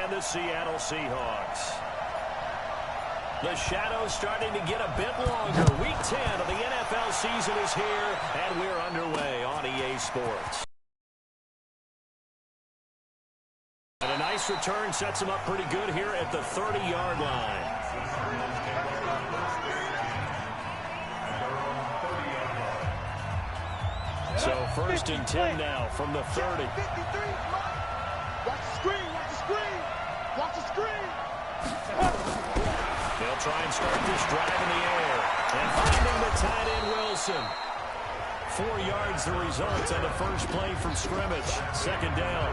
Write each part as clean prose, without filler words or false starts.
and the Seattle Seahawks. The shadow's starting to get a bit longer. Week 10 of the NFL season is here, and we're underway on EA Sports. And a nice return sets him up pretty good here at the 30-yard line. So first and 10 now from the 30. Watch the screen, watch the screen, watch the screen. They'll try and start this drive in the air. And finding the tight end, Wilson. 4 yards the result on the first play from scrimmage. Second down.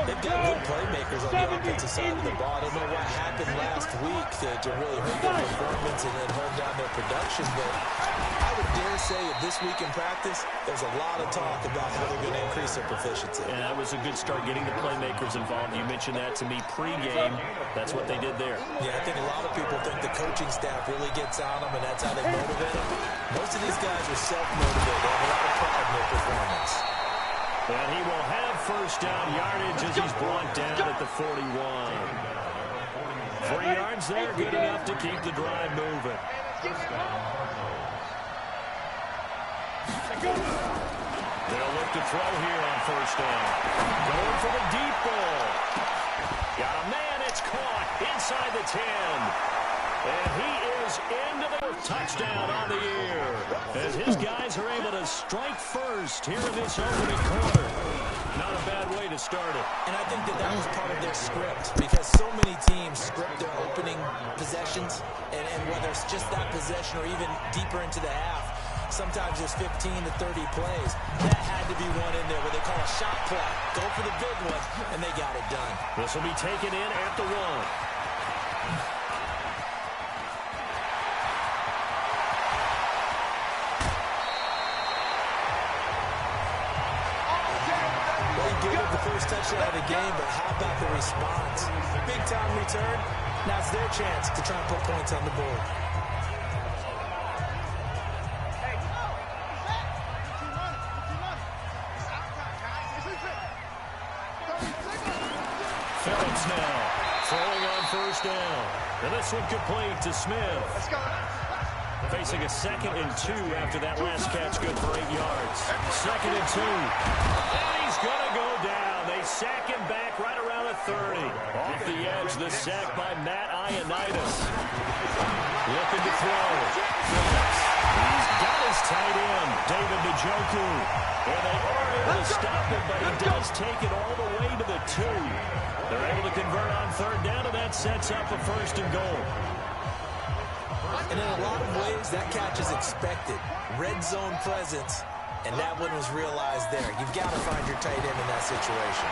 They've got good playmakers on the offensive side of the ball. I don't know what happened last week to really hurt their performance and then hold down their production, but I would dare say that this week in practice, there's a lot of talk about how they're going to increase their proficiency. And that was a good start getting the playmakers involved. You mentioned that to me pregame. That's what they did there. Yeah, I think a lot of people think the coaching staff really gets on them, and that's how they motivate them. Most of these guys are self-motivated. They have a lot of pride in their performance. And he will have first down yardage as he's brought down at the 41. 3 yards there, good enough to keep the drive moving. They'll look to throw here on first down. Going for the deep ball. Got a man, it's caught inside the 10. And he is into the touchdown on the year as his guys are able to strike first here in this opening quarter. Not a bad way to start it. And I think that was part of their script because so many teams script their opening possessions, and whether it's just that possession or even deeper into the half, sometimes there's 15 to 30 plays. That had to be one in there where they call a shot play. Go for the big one, and they got it done. This will be taken in at the 1. Touchdown of the game, but how about the response? Big time return. Now it's their chance to try and put points on the board. Phillips now throwing on first down. And this one complete to Smith. Facing a 2nd and 2 after that last catch, good for 8 yards. 2nd and 2. And he's going to go down. They sack him back right around the 30. Off the edge, the sack by Matt Ioannidis. Looking to throw. Phillips. He's got his tight end, David Njoku. And they are able to stop him, but he does take it all the way to the 2. They're able to convert on third down, and that sets up a first and goal. And in a lot of ways, that catch is expected. Red zone presence, and that one was realized there. You've got to find your tight end in that situation.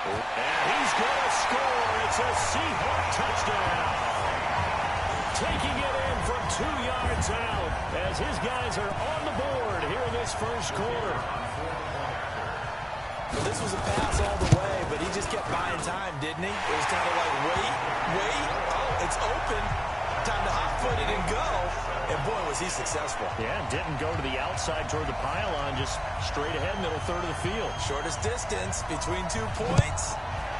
And he's going to score. It's a Seahawk touchdown. Taking it in from 2 yards out as his guys are on the board here in this first quarter. Well, this was a pass all the way, but he just kept buying time, didn't he? It was kind of like, wait. Oh, it's open. Time to hot-foot it and go. And, boy, was he successful. Yeah, didn't go to the outside toward the pylon, just straight ahead, middle third of the field. Shortest distance between 2 points.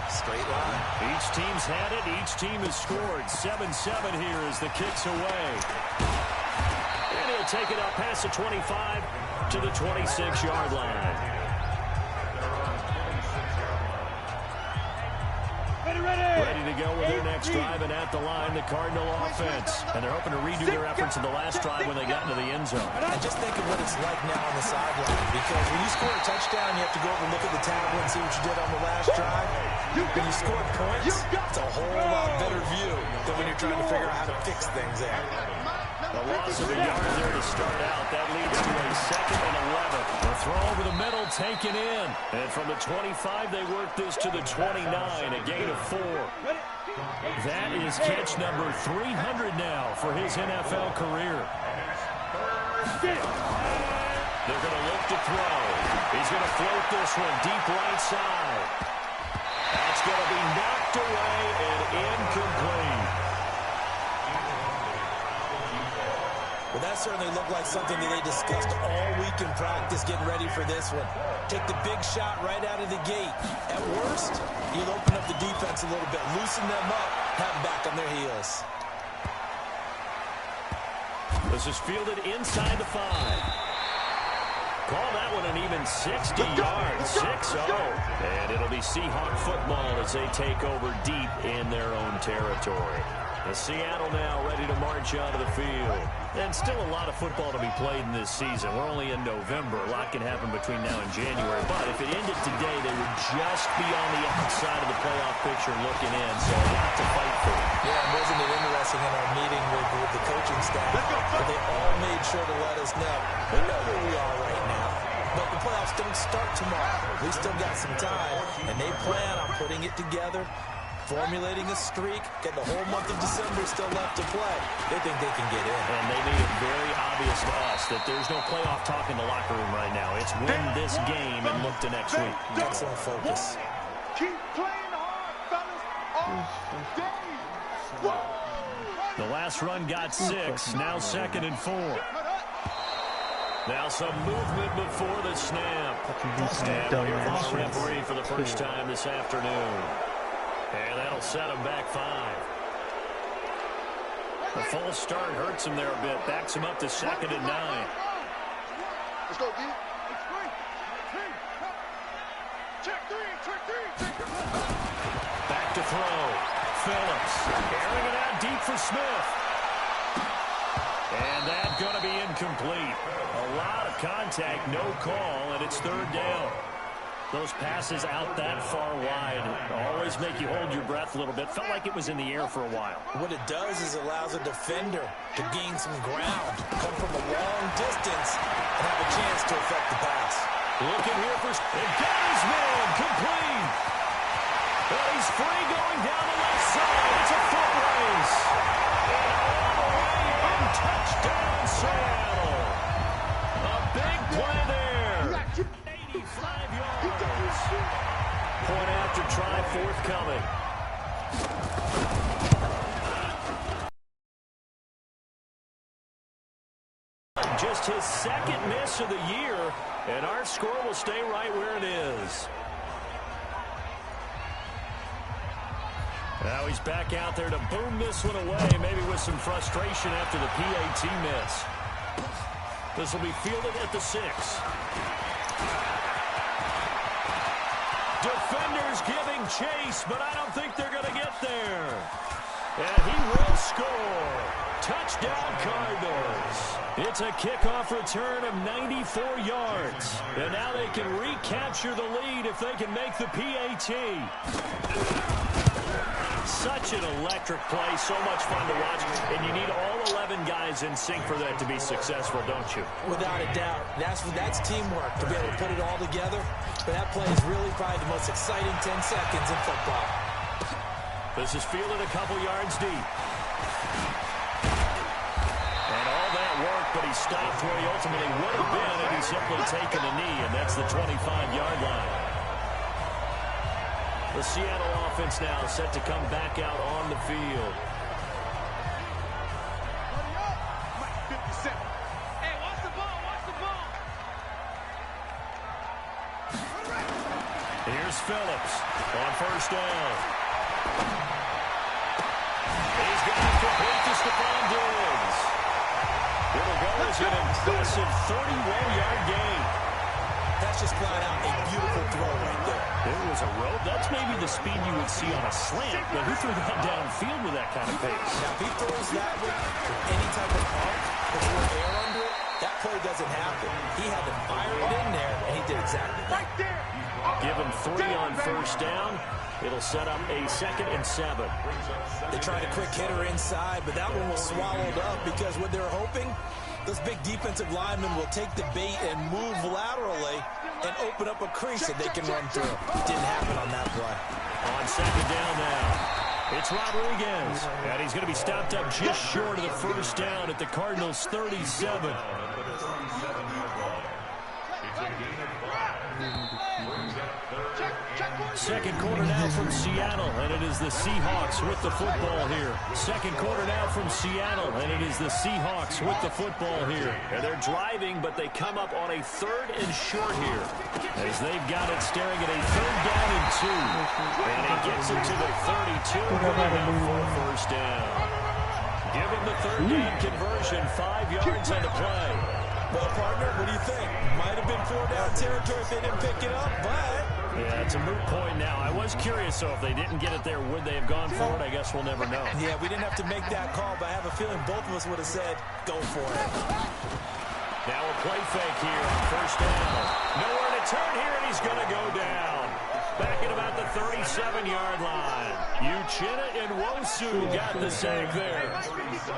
Straight line. Each team's had it. Each team has scored. 7-7 here as the kick's away. And he'll take it up past the 25 to the 26-yard line. Ready to go with their next drive, and at the line, the Cardinal offense. And they're hoping to redo their efforts in the last drive when they got into the end zone. And just think of what it's like now on the sideline, because when you score a touchdown, you have to go over and look at the tablet and see what you did on the last drive. When you score points, it's a whole lot better view than when you're trying to figure out how to fix things there. The loss of a yard there to start out. That leads to a 2nd and 11. The throw over the middle taken in. And from the 25, they work this to the 29, a gain of 4. That is catch number 300 now for his NFL career. They're going to look to throw. He's going to float this one deep right side. That's going to be knocked away and incomplete. Well, that certainly looked like something that they discussed all week in practice getting ready for this one. Take the big shot right out of the gate. At worst, you'll open up the defense a little bit, loosen them up, have them back on their heels. This is fielded inside the 5. Call that one an even 60 yards, 6-0. And it'll be Seahawk football as they take over deep in their own territory. The Seattle now ready to march onto the field. And still a lot of football to be played in this season. We're only in November. A lot can happen between now and January. But if it ended today, they would just be on the outside of the playoff picture looking in. So a lot to fight for. Yeah, and wasn't it interesting in our meeting with the coaching staff that they all made sure to let us know. We know where we are right now. But the playoffs don't start tomorrow. We still got some time. And they plan on putting it together, formulating a streak, get the whole month of December still left to play. They think they can get in. And they made it very obvious to us that there's no playoff talk in the locker room right now. It's win this game and look to next week. Excellent focus. Keep playing hard, fellas, all day. The last run got 6. Now 2nd and 4. Now some movement before the snap. And we'll hear from the referee for the first time this afternoon. And that'll set him back 5. The false start hurts him there a bit. Backs him up to 2nd and 9. Let's go, D. Check three. Back to throw. Phillips airing it out deep for Smith. And that's going to be incomplete. A lot of contact, no call, and it's 3rd down. Those passes out that far wide always make you hold your breath a little bit. Felt like it was in the air for a while. What it does is allows a defender to gain some ground, come from a long distance, and have a chance to affect the pass. Looking here for... And got his man complete. Well, he's free going down the left side. It's a foot race. And all the way in, touchdown Seattle. A big play there. 85 yards. Point after try forthcoming. Just his 2nd miss of the year, and our score will stay right where it is. Now he's back out there to boom this one away, maybe with some frustration after the PAT miss. This will be fielded at the 6. Defenders giving chase, but I don't think they're going to get there. And he will score. Touchdown Cardinals. It's a kickoff return of 94 yards. And now they can recapture the lead if they can make the PAT. Such an electric play, so much fun to watch. And you need all 11 guys in sync for that to be successful, don't you? Without a doubt. That's teamwork, to be able to put it all together. But that play is really probably the most exciting 10 seconds in football. This is fielded a couple yards deep. And all that work, but he stopped where he ultimately would have been, and he's simply taken a knee, and that's the 25-yard line. The Seattle offense now set to come back out on the field. Hey, watch the ball, Here's Phillips on 1st down. He's got it complete to Stephon Diggs. It'll go as an impressive 31-yard gain. That's just flat out a beautiful throw right there. It was a rope. That's maybe the speed you would see on a slant, but who threw that downfield with that kind of pace? Now, if he throws that with any type of arc, with a little air under it, that play doesn't happen. He had to fire it in there, and he did exactly that. right there. Give him 3 on 1st down. It'll set up a 2nd and 7. They tried a quick hitter inside, but that one was swallowed up because what they're hoping, those big defensive linemen will take the bait and move laterally and open up a crease that they can run through. It didn't happen on that play. On 2nd down now, it's Rodriguez. And he's going to be stopped up just short of the 1st down at the Cardinals' 37. second quarter now from Seattle, and it is the Seahawks with the football here. Second quarter now from Seattle, and it is the Seahawks with the football here. And they're driving, but they come up on a 3rd and short here, as they've got it staring at a 3rd down and 2. And he gets it to the 32, going for a first down. Give him the 3rd down conversion, 5 yards on the play. Well, partner, what do you think? Might have been 4-down territory if they didn't pick it up, but... Yeah, it's a moot point now. I was curious, so if they didn't get it there, would they have gone for it? I guess we'll never know. Yeah, we didn't have to make that call, but I have a feeling both of us would have said, go for it. Now a play fake here on first down. Nowhere to turn here, and he's going to go down. Back at about the 37-yard line. Uchenna Nwosu got the sack there.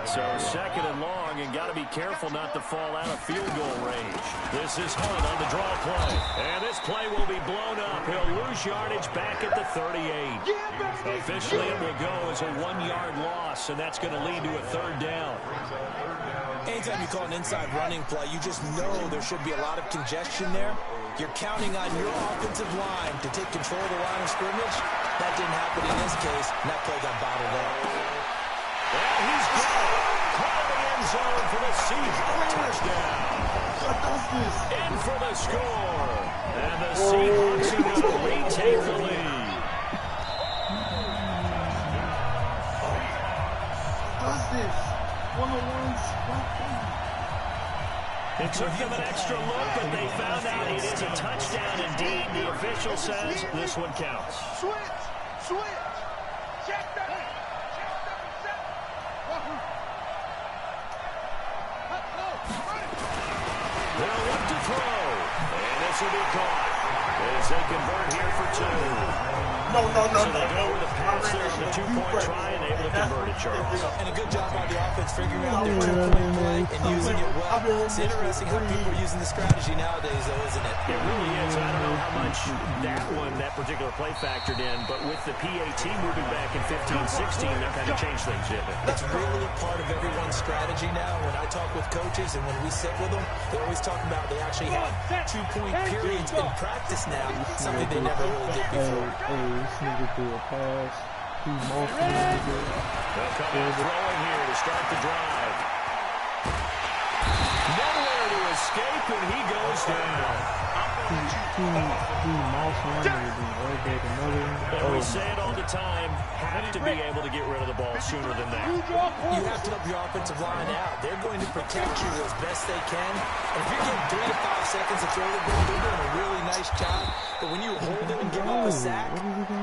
So 2nd and long, and got to be careful not to fall out of field goal range. This is Hunt on the draw play. And this play will be blown up. He'll lose yardage back at the 38. Officially, it will go as a 1-yard loss, and that's going to lead to a 3rd down. Anytime you call an inside running play, you just know there should be a lot of congestion there. You're counting on your offensive line to take control of the line of scrimmage. That didn't happen in this case, and that play got bottled up. Well, he's got it. Caught in the end zone for the Seahawks touchdown. In for the score. And the Seahawks are going to retake the lead. What's this? 101. It took them an extra look, but they found out it is a touchdown indeed. The official says this one counts. Switch. Check that. They'll look to throw. And this will be caught as they convert here for 2. No. So they go with a pass there on the 2-point try and able to convert it, Charles. And a good job by the offense figuring out their 2-point play and using it well. It's interesting how people are using the strategy nowadays, though, isn't it? It really is. I don't know how much that particular play factored in, but with the PAT moving back in 15-16, that kind of changed things, didn't it? That's really part of everyone's strategy now. When I talk with coaches and when we sit with them, they always talk about they actually have 2-point periods in practice now, something they never really did before. This nigga threw a pass. He multiple They'll come out throwing here to start the drive. Nowhere to escape, and he goes down. And we say it all the time, have to be able to get rid of the ball sooner than that. You have to help your offensive line out. They're going to protect you as best they can. And if you're getting 3 to 5 seconds to throw the ball, they're doing a really nice job. But when you hold it and give up a sack,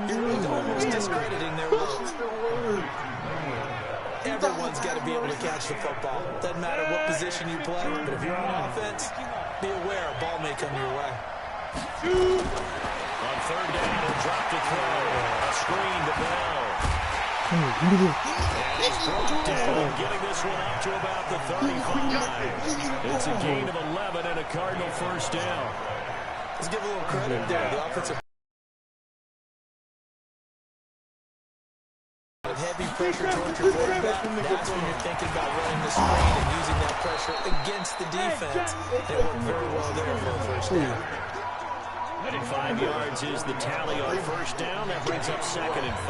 you're really almost discrediting their work. Everyone's got to be able to catch the football. Doesn't matter what position you play, but if you're on offense, be aware a ball may come your way. On 3rd down, he'll drop to throw. A screen to Bell. And he's brought down, getting this one up to about the 35. It's a gain of 11 and a Cardinal first down. Let's give a little credit there. The offensive heavy pressure towards your quarterback. That's when you're thinking about running the screen and using that pressure against the defense. It worked very well there for a first down. 5 yards is the tally on first down. That brings up 2nd and 5.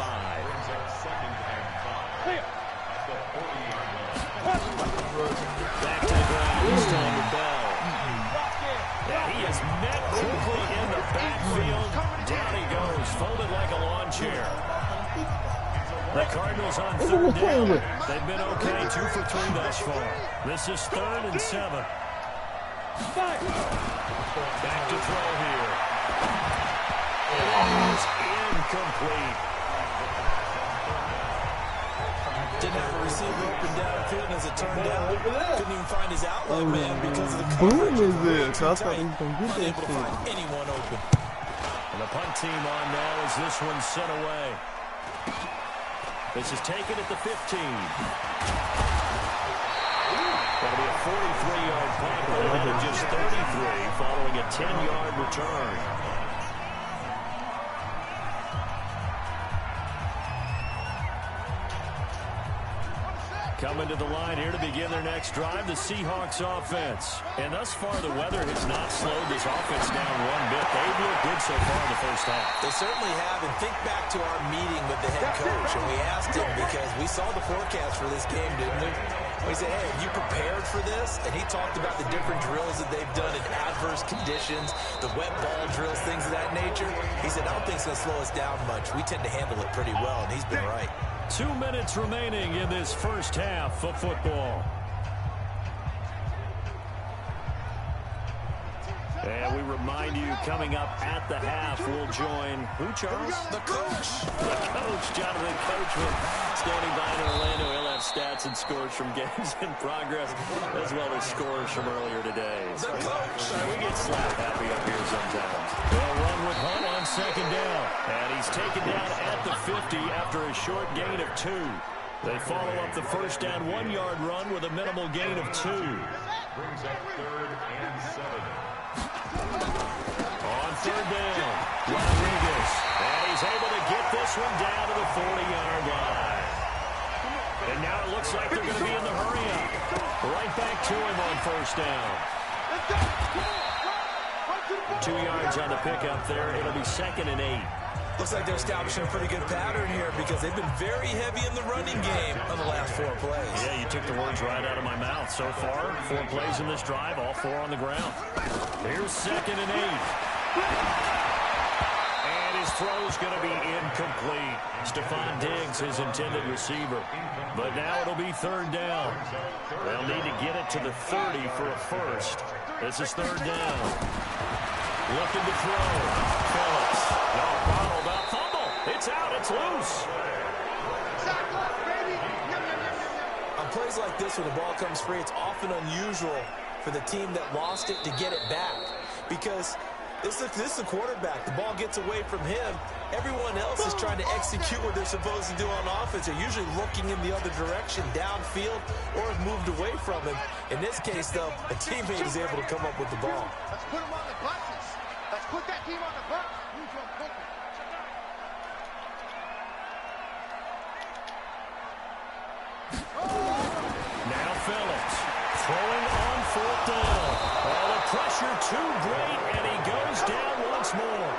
Back to the ground. This time with Bell. Yeah, he is met quickly in the backfield. Down he goes, folded like a lawn chair. The Cardinals on 3rd down. They've been okay, 2 for 3 thus far. This is 3rd and 7. Back to throw here. It is incomplete. Didn't have a receiver open downfield, as it turned out. Couldn't even find his outlet man because of the coverage. Boom is this? I thought he was going to get that Unable to find anyone open. And the punt team on now as this one's sent away. This is taken at the 15. That'll be a 43-yard punt, but out of just 33 following a 10-yard return. Coming Coming to the line here to begin their next drive, the Seahawks offense. And thus far, the weather has not slowed this offense down one bit. They've looked good so far in the first half. They certainly have. And think back to our meeting with the head coach. And we asked him, because we saw the forecast for this game, didn't we? We said, hey, have you prepared for this? And he talked about the different drills that they've done in adverse conditions, the wet ball drills, things of that nature. He said, I don't think it's going to slow us down much. We tend to handle it pretty well, and he's been right. 2 minutes remaining in this first half of football. And we remind you, coming up at the half, we'll join who, Charles? The coach. The coach, Jonathan Coachman, standing by in Orlando. He'll have stats and scores from games in progress, as well as scores from earlier today. The coach. We get slap happy up here sometimes. They'll run with Hunt on second down. And he's taken down at the 50 after a short gain of 2. They follow up the first down 1-yard run with a minimal gain of 2. Brings up 3rd and 7. On third down, Rodriguez. And he's able to get this one down to the 40-yard line. And now it looks like they're going to be in the hurry-up. Right back to him on first down. 2 yards on the pickup there. It'll be 2nd and 8. Looks like they're establishing a pretty good pattern here because they've been very heavy in the running game on the last 4 plays. Yeah, you took the words right out of my mouth. So far, 4 plays in this drive, all 4 on the ground. Here's 2nd and 8. And his throw's going to be incomplete. Stephon Diggs, his intended receiver. But now it'll be 3rd down. They'll need to get it to the 30 for a first. This is 3rd down. Looking to throw. Phillips. No, bottled up. Fumble. It's out. It's loose. On plays like this, when the ball comes free, it's often unusual for the team that lost it to get it back. Because this is the quarterback. The ball gets away from him. Everyone else is trying to execute what they're supposed to do on offense. They're usually looking in the other direction, downfield, or have moved away from him. In this case, though, a teammate is able to come up with the ball. Let's put him on the buses. Let's put that team on the bus. Now Phillips throwing on 4th down. Oh, the pressure too great, and he goes down once more.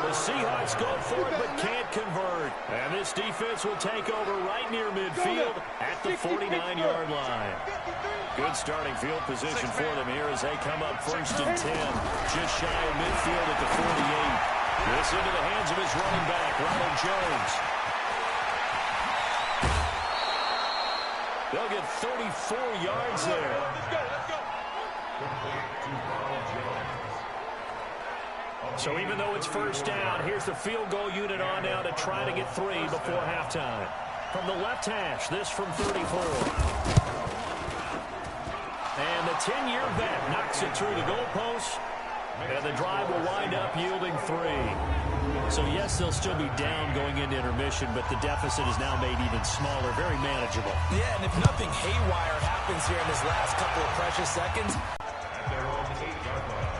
The Seahawks go for it but can't convert. And this defense will take over right near midfield at the 49-yard line. Good starting field position for them here as they come up 1st and 10. Just shy of midfield at the 48. This into the hands of his running back, Ronald Jones. They'll get 34 yards there. So even though it's 1st down, here's the field goal unit on now to try to get 3 before halftime. From the left hash, this from 34. And the 10-year vet knocks it through the goalpost. And the drive will wind up yielding 3. So, yes, they'll still be down going into intermission, but the deficit is now made even smaller, very manageable. Yeah, and if nothing haywire happens here in this last couple of precious seconds. At their own 8-yard line.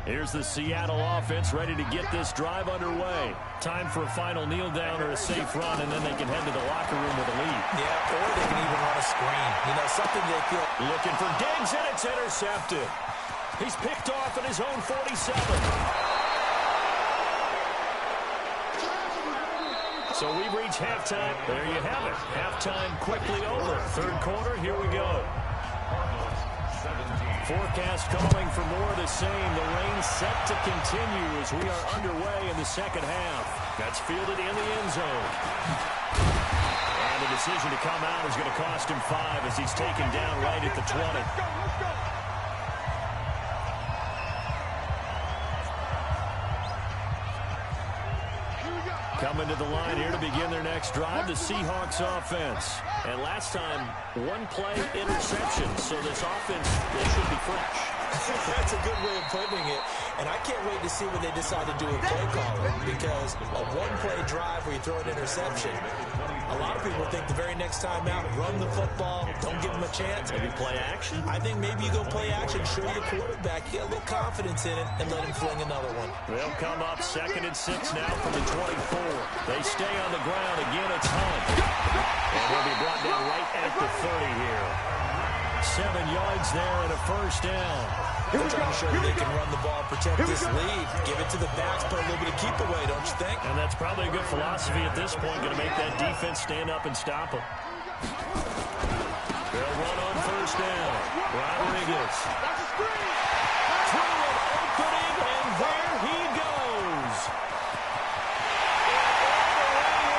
Here's the Seattle offense ready to get this drive underway. Time for a final kneel down or a safe run, and then they can head to the locker room with a lead. Yeah, or they can even run a screen. You know, something they feel. Looking for Diggs, and it's intercepted. He's picked off at his own 47. So we've reached halftime. There you have it. Halftime quickly over. 3rd quarter, here we go. Forecast calling for more of the same. The rain set to continue as we are underway in the 2nd half. That's fielded in the end zone. And the decision to come out is going to cost him 5 as he's taken down right at the 20. Coming to the line here to begin their next drive, the Seahawks offense. And last time, 1 play interception, so this offense, they should be fresh. That's a good way of putting it. And I can't wait to see when they decide to do a play caller, because a one-play drive where you throw an interception, a lot of people think the very next time out, run the football, don't give them a chance. Maybe play action? I think maybe you go play action, show your quarterback, get a little confidence in it, and let him fling another one. They'll come up 2nd and 6 now from the 24. They stay on the ground. Again, it's Hunt. And he'll be brought down right at the 30 here. 7 yards there and a first down. They're trying to show you they can run the ball, protect this lead. Give it to the backs, play a little bit of keep away, don't you think? And that's probably a good philosophy at this point, going to make that defense stand up and stop them. They'll run on first down. Rodriguez. Through an opening, and there he goes.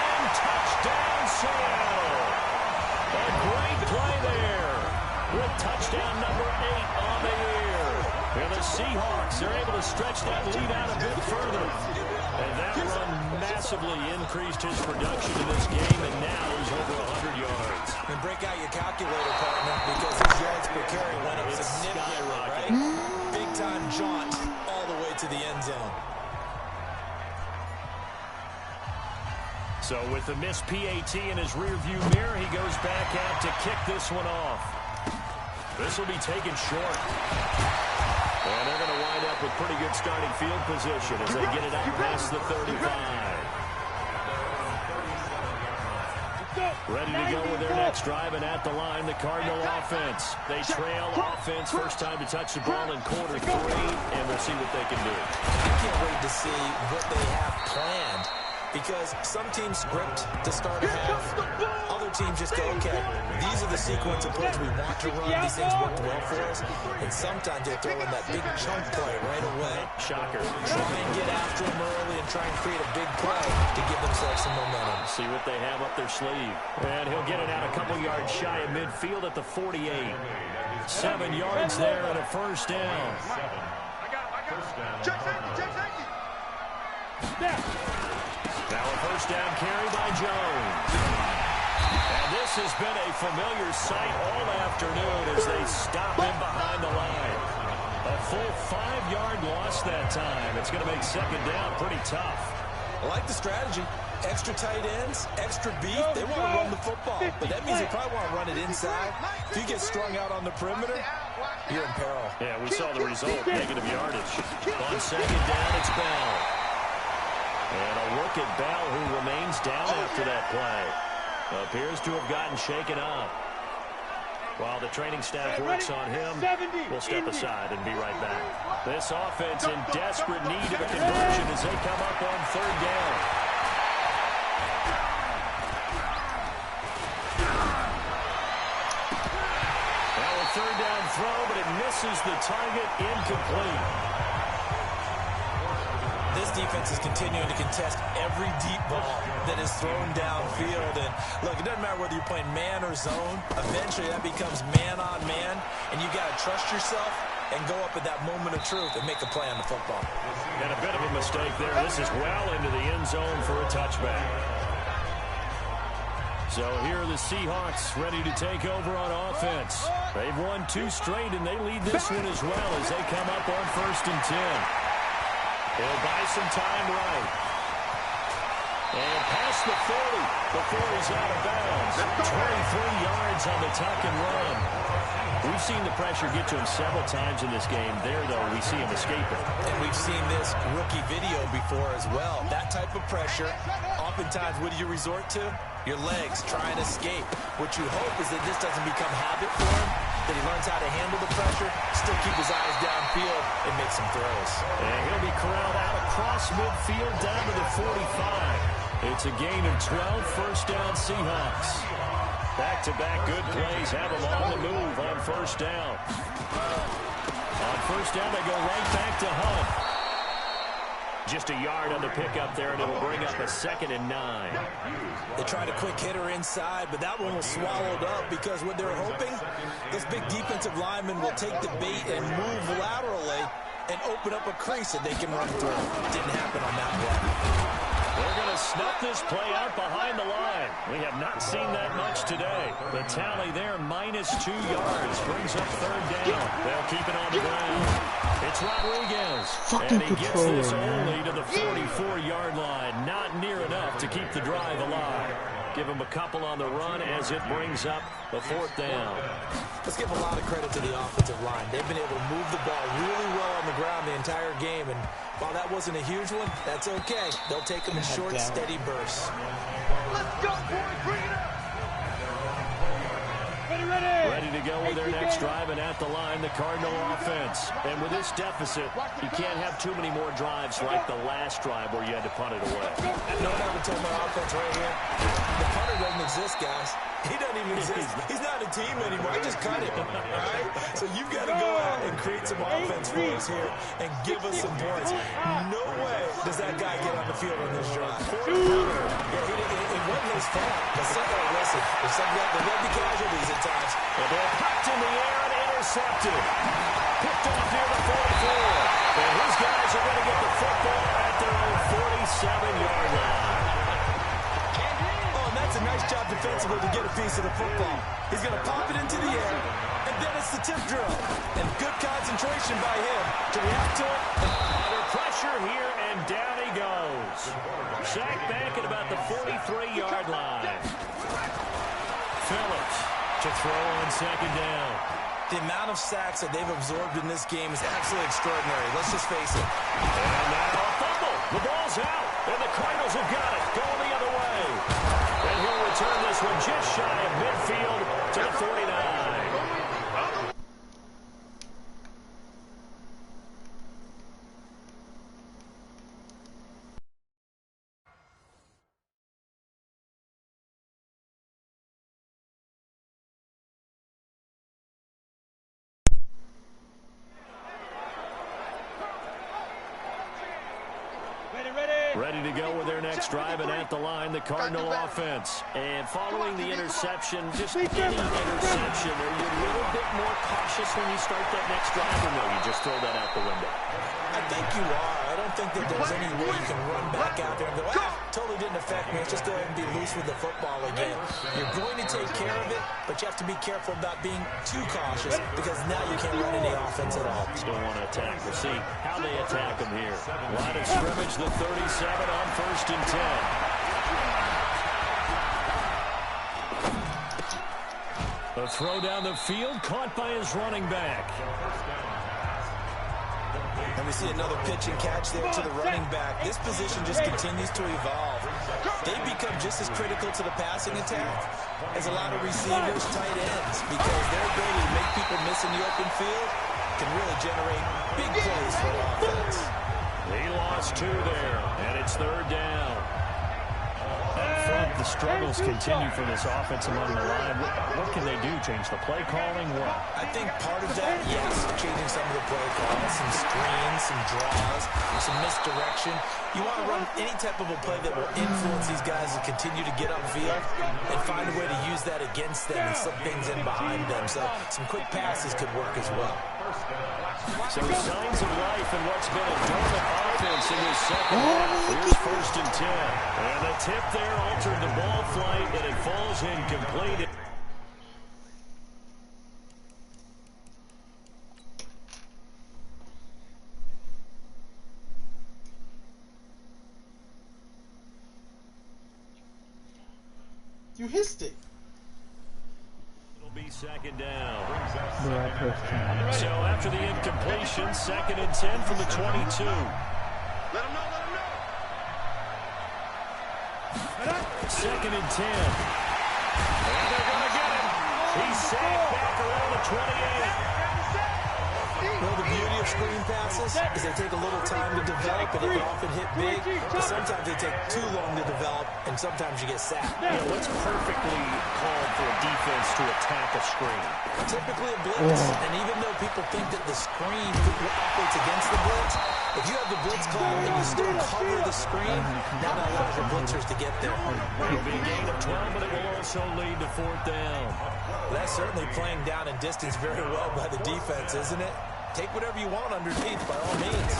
And touchdown, Seattle. A great play there with touchdown number 8 on the year. And the Seahawks are able to stretch that lead out a bit further. And that run massively increased his production in this game, and now he's over 100 yards. And break out your calculator, partner, because his yards per carry went up significantly, right? Big-time jaunt all the way to the end zone. So with the missed PAT in his rearview mirror, he goes back out to kick this one off. This will be taken short. And they're going to wind up with pretty good starting field position as they get it out past the 35. Ready to go with their next drive, and at the line, the Cardinal offense. They trail offense, first time to touch the ball in quarter 3, and we'll see what they can do. I can't wait to see what they have planned, because some teams script to start a half. Other teams just go, okay, these are the sequence of plays we want to run. These things worked well for us. And sometimes they throw in that big chunk play right away. Shocker. Try and get after them early and try and create a big play to give themselves some momentum. See what they have up their sleeve. And he'll get it out a couple yards shy of midfield at the 48. 7 yards there and a first down. Now a first down carry by Jones. And this has been a familiar sight all afternoon as they stop him behind the line. A full 5-yard loss that time. It's going to make second down pretty tough. I like the strategy. Extra tight ends, extra beef. They want to run the football, but that means they probably want to run it inside. If you get strung out on the perimeter, you're in peril. Yeah, we saw the result, negative yardage. On second down, it's Bell. And a look at Bell, who remains down after that play. Appears to have gotten shaken up. While the training staff works on him, we'll step aside and be right back. This offense in desperate need of a conversion as they come up on third down. Now a third down throw, but it misses the target, incomplete. This defense is continuing to contest every deep ball that is thrown downfield. And look, it doesn't matter whether you're playing man or zone. Eventually, that becomes man on man, and you got to trust yourself and go up at that moment of truth and make a play on the football. And a bit of a mistake there. This is well into the end zone for a touchback. So here are the Seahawks ready to take over on offense. They've won 2 straight, and they lead this one as well as they come up on 1st and 10. They'll buy some time right. And past the 40 before he's out of bounds. 23 yards on the tuck and run. We've seen the pressure get to him several times in this game. There, though, we see him escaping. And we've seen this rookie video before as well. That type of pressure, oftentimes, what do you resort to? Your legs, try and escape. What you hope is that this doesn't become habit for him, that he learns how to handle the pressure, still keep his eyes downfield, and make some throws. And he'll be corralled out across midfield down to the 45. It's a gain of 12, first down Seahawks. Back-to-back good plays have them on the move on first down. On first down, they go right back to Hunt. Just a yard on the pickup there, and it'll bring up a 2nd and 9. They tried a quick hitter inside, but that one was swallowed up because what they're hoping, this big defensive lineman will take the bait and move laterally and open up a crease that they can run through. Didn't happen on that play. They're going to snuff this play out behind the line. We have not seen that much today. The tally there, -2 yards, brings up third down. They'll keep it on the ground. It's It's Rodriguez. Fucking And he gets controller, this man. only to the 44-yard line. Not near enough to keep the drive alive. Give him a couple on the run as it brings up the 4th down. Let's give a lot of credit to the offensive line. They've been able to move the ball really well on the ground the entire game. And while that wasn't a huge one, that's okay. They'll take them in short, steady bursts. Let's go, boys. Bring it up. Ready to go with their next drive, and at the line, the Cardinal offense. And with this deficit, you can't have too many more drives like the last drive where you had to punt it away. No one ever told my offense right here. The punter doesn't exist, guys. He doesn't even exist. He's not a team anymore. I just cut him, right? So you've got to go out and create some offense for us here and give us some points. No way does that guy get on the field on this drive. Yeah, it wasn't his fault. But listen, there's there will be casualties at times. The ball popped in the air and intercepted. Picked off near the 44. And his guys are going to get the football at their own 47-yard line. That's a nice job defensively to get a piece of the football. He's going to pop it into the air, and then it's the tip drill. And good concentration by him to react to it. Under pressure here, and down he goes. Sacked back at about the 43-yard line. Phillips to throw on 2nd down. The amount of sacks that they've absorbed in this game is absolutely extraordinary. Let's just face it. And now a fumble. The ball's out, and the Cardinals have got it. Going the other way. And he'll return this one just shy of midfield to the 49. Ready to go with their next drive, and at the line, the Cardinal offense. And following the interception, just any interception, are you a little bit more cautious when you start that next drive, or no, you just throw that out the window? I think you are. I don't think that there's any way you can run back out there and go, totally didn't affect me. Let's just go ahead and be loose with the football again. You're going to take care of it, but you have to be careful about being too cautious because now you can't run any offense at all. Still want to attack. We'll see how they attack them here. Line of scrimmage, the 37 on 1st and 10. A throw down the field, caught by his running back. And we see another pitch and catch there to the running back. This position just continues to evolve. They become just as critical to the passing attack as a lot of receivers, tight ends, because their ability to make people miss in the open field can really generate big plays for the offense. He lost 2 there, and it's 3rd down. Up front, the struggles continue for this offense along the line. What can they do? Change the play calling? What? I think part of that, yes, changing some of the play calls, some screens, some draws, some misdirection. You want to run any type of a play that will influence these guys to continue to get upfield and find a way to use that against them and slip things in behind them. So some quick passes could work as well. So signs of life in what's been a dormant offense in this second half. Here's 1st and 10. And the tip there altered the ball flight, and it falls incomplete. You hissed it. It'll be 2nd down. Right, So after the incompletion, 2nd and 10 from the 22. Let him know, let him know. 2nd and 10. And they're going to get him. He's sacked back around the 28. Well, the beauty of screen passes is they take a little time to develop, and they can often hit big, but sometimes they take too long to develop, and sometimes you get sacked. Yeah, what's perfectly called for a defense to attack a screen? Typically a blitz, and even though people think that the screen operates against the blitz, if you have the blitz call and you still cover the screen, that allows your blitzers to get there. It'll be a gain of 12, but it will also lead to 4th down. That's certainly playing down in distance very well by the defense, isn't it? Take whatever you want underneath, by all means.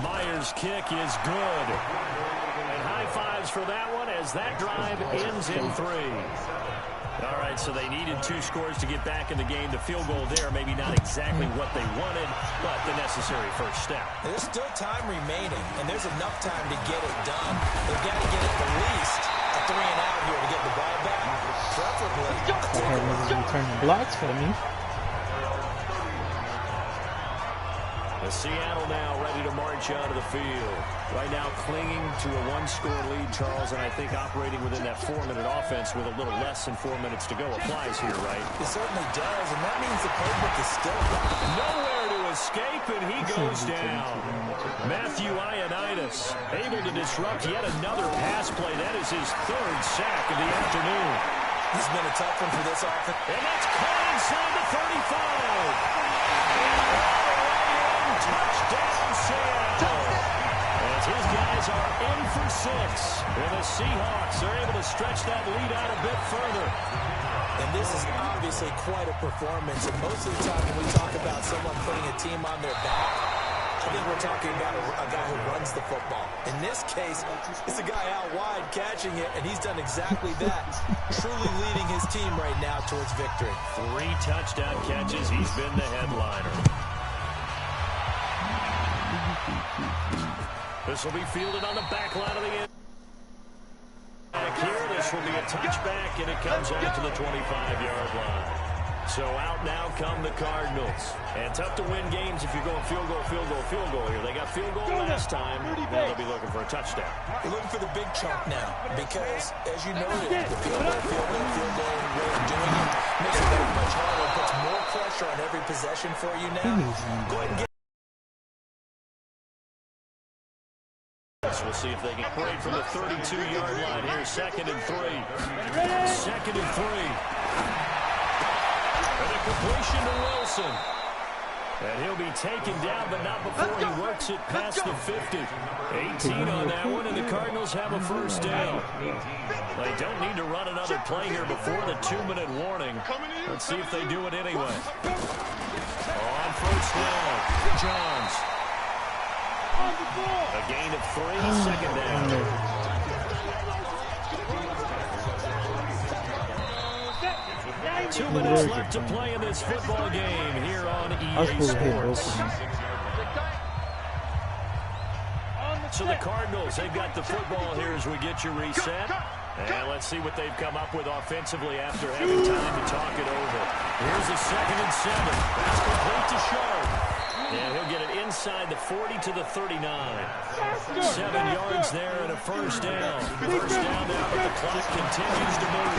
Myers' kick is good. And high fives for that one as that drive ends in 3. All right, so they needed 2 scores to get back in the game. The field goal there, maybe not exactly what they wanted, but the necessary first step. There's still time remaining, and there's enough time to get it done. They've got to get at least a 3 and out here to get the ball back, preferably. Returning blocks for me. The Seattle now ready to march out of the field. Right now clinging to a 1-score lead, Charles, and I think operating within that 4-minute offense with a little less than 4 minutes to go applies here, right? It certainly does, and that means the playbook is still nowhere to escape, and he goes down. Matthew Ioannidis able to disrupt yet another pass play. That is his 3rd sack of the afternoon. He's been a tough one for this offense. And that's caught inside the 35. Touchdown, Seattle. As his guys are in for 6. And the Seahawks are able to stretch that lead out a bit further. And this is obviously quite a performance. And most of the time when we talk about someone putting a team on their back, I think we're talking about a guy who runs the football. In this case, it's a guy out wide catching it, and he's done exactly that. Truly leading his team right now towards victory. 3 touchdown catches. He's been the headliner. This will be fielded on the back line of the end. Back here, this will be a touchback, and it comes out to the 25-yard line. So out now come the Cardinals. And tough to win games if you're going field goal here. They got field goal last time. Now they'll be looking for a touchdown. You're looking for the big chunk now because, as you noted, the field goal way of doing it makes it that much harder. It puts more pressure on every possession for you now. Go ahead and get. We'll see if they can break from the 32-yard line here. 2nd and 3. 2nd and 3. And a completion to Wilson. And he'll be taken down, but not before he works it past the 50. 18 on that one, and the Cardinals have a first down. They don't need to run another play here before the 2-minute warning. Let's see if they do it anyway. On first down, Johns. A gain of 3, 2nd down. 2 minutes left to play in this football game here on EA Sports. So the Cardinals, they've got the football here as we get you reset. And let's see what they've come up with offensively after having time to talk it over. Here's a 2nd and 7. Pass complete to Sharp. And he'll get it inside the 40 to the 39. 7 yards there and a first down. First down now, but the clock continues to move.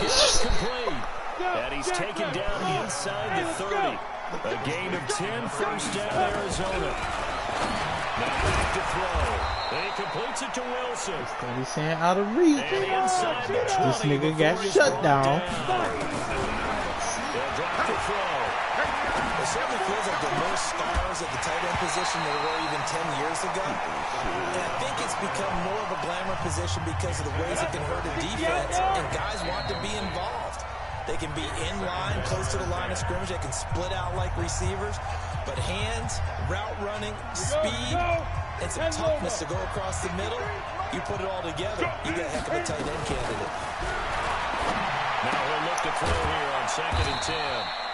It's complete. And he's taken down inside the 30. A gain of 10, first down, Arizona. Now back to throw. And he completes it to Wilson. He's saying out of reach. And inside the 20. This nigga got shut down. They'll drop the throw. It certainly feels like there are more stars at the tight end position than there were even 10 years ago. And I think it's become more of a glamour position because of the ways it can hurt a defense, and guys want to be involved. They can be in line, close to the line of scrimmage. They can split out like receivers. But hands, route running, speed, and some toughness to go across the middle, you put it all together, you got a heck of a tight end candidate. Now he'll look to throw here on 2nd and 10.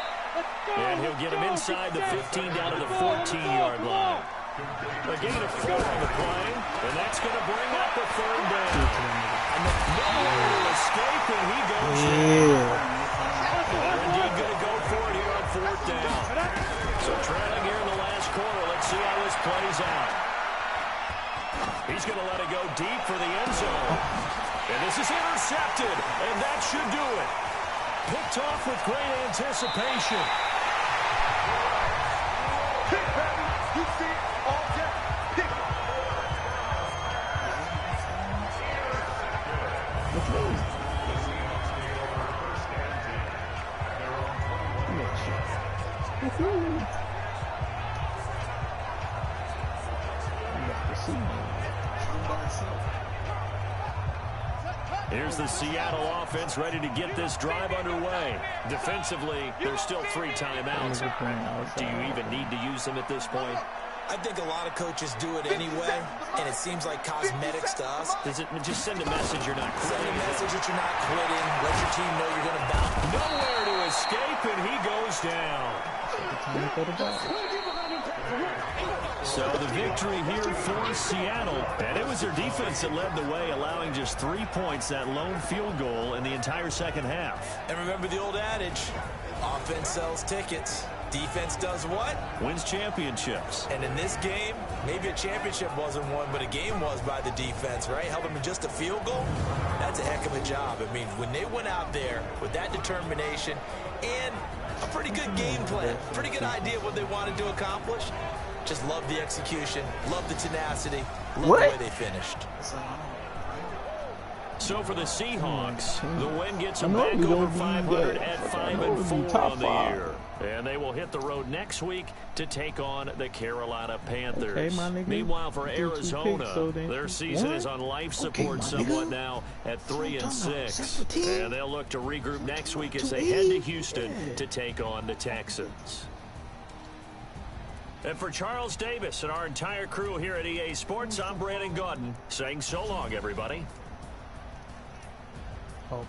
And he'll get him inside the 15 down to the 14-yard line. A gain of 4 on the play, and that's going to bring up the 3rd down. Nowhere to escape, and he goes down. They're indeed going to go for it here on 4th down. So trailing here in the last quarter, let's see how this plays out. He's going to let it go deep for the end zone. And this is intercepted, and that should do it. Picked off with great anticipation. You see it all day. Pick it. Here's the Seattle offense ready to get this drive underway. Defensively, there's still 3 timeouts. Do you even need to use them at this point? I think a lot of coaches do it anyway, and it seems like cosmetics to us. Does it just send a message you're not Send quitting? a message that you're not quitting. Let your team know you're going to bounce. Nowhere to escape, and he goes down. Time to throw the ball. So the victory here for Seattle. And it was their defense that led the way, allowing just 3 points, that lone field goal in the entire second half. And remember the old adage, offense sells tickets. Defense does what? Wins championships. And in this game, maybe a championship wasn't won, but a game was by the defense, right? Held them to just a field goal. That's a heck of a job. I mean, when they went out there with that determination and a pretty good game plan, pretty good idea of what they wanted to accomplish, just love the execution, love the tenacity, love the way they finished. So for the Seahawks, the win gets them I know back we over don't be 500 good. at I know we 5-4 top on the five. year. And they will hit the road next week to take on the Carolina Panthers. Okay, my nigga. Meanwhile, for You threw 2 Arizona, picks, so then- their season What? is on life Okay, support my somewhat nigga. now at 3-6. 17. And they'll look to regroup next week as they 2-8. head to Houston to take on the Texans. And for Charles Davis and our entire crew here at EA Sports, I'm Brandon Gaudin saying so long, everybody. Oh.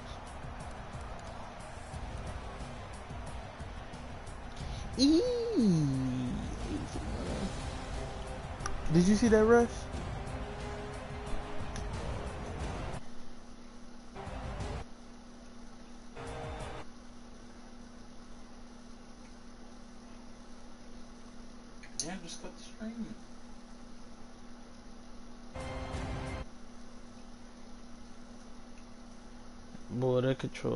Eee. Did you see that rush? Yeah, just cut the string. Boy, that control.